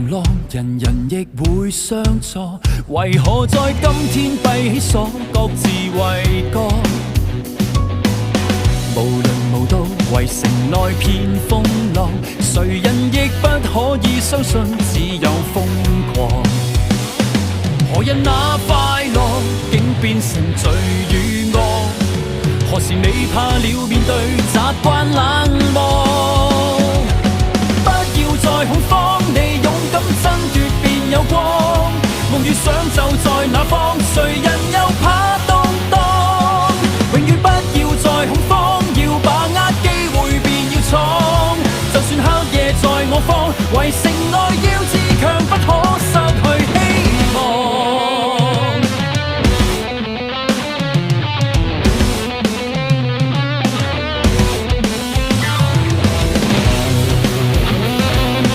同樂，人人亦會相錯，為何在今天閉起鎖，各自為各？無論無道，圍城內片風浪，誰人亦不可以相信，只有瘋狂。何因那快樂竟變成罪與惡？何時你怕了面對習慣冷漠？不要再恐慌，你勇敢爭奪便有光。夢與想就在那方，誰人又怕動盪？永遠不要再恐慌，要把握機會便要闖。就算黑夜在我方，圍城內